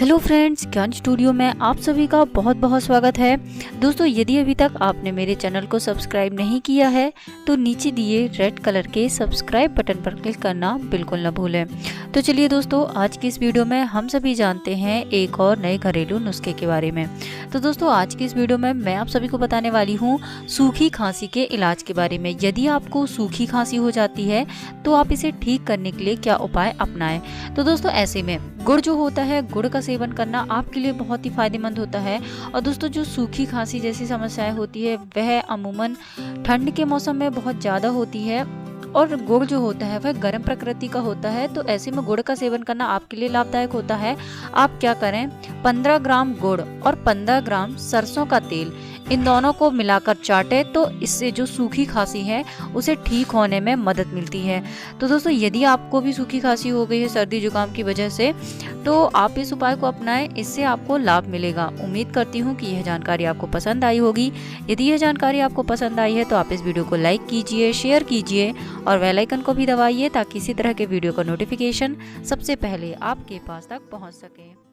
Hello friends, ज्ञान studio में आप सभी का बहुत बहुत स्वागत है। दोस्तों, यदि अभी तक आपने मेरे चैनल को सब्सक्राइब नहीं किया है तो नीचे दिए रेड कलर के सब्सक्राइब बटन पर क्लिक करना बिल्कुल न भूलें। तो चलिए दोस्तों, आज की इस वीडियो में हम सभी जानते हैं एक और नए घरेलू नुस्खे के बारे में। तो दोस्तों, आज की इस वीडियो में मैं आप सभी को बताने वाली हूँ सूखी खांसी के इलाज के बारे में। यदि आपको सूखी खांसी हो जाती है तो आप इसे ठीक करने के लिए क्या उपाय अपनाएं। तो दोस्तों, ऐसे में गुड़ जो होता है, गुड़ का सेवन करना आपके लिए बहुत ही फायदेमंद होता है। और दोस्तों, जो सूखी खांसी जैसी समस्याएं होती है वह अमूमन ठंड के मौसम में बहुत ज़्यादा होती है और गुड़ जो होता है वह गर्म प्रकृति का होता है। तो ऐसे में गुड़ का सेवन करना आपके लिए लाभदायक होता है। आप क्या करें, 15 ग्राम गुड़ और 15 ग्राम सरसों का तेल, इन दोनों को मिलाकर चाटे तो इससे जो सूखी खांसी है उसे ठीक होने में मदद मिलती है। तो दोस्तों, यदि आपको भी सूखी खांसी हो गई है सर्दी जुकाम की वजह से तो आप इस उपाय को अपनाएं, इससे आपको लाभ मिलेगा। उम्मीद करती हूँ कि यह जानकारी आपको पसंद आई होगी। यदि यह जानकारी आपको पसंद आई है तो आप इस वीडियो को लाइक कीजिए, शेयर कीजिए और बेल आइकन को भी दबाइए ताकि इसी तरह के वीडियो का नोटिफिकेशन सबसे पहले आपके पास तक पहुँच सके।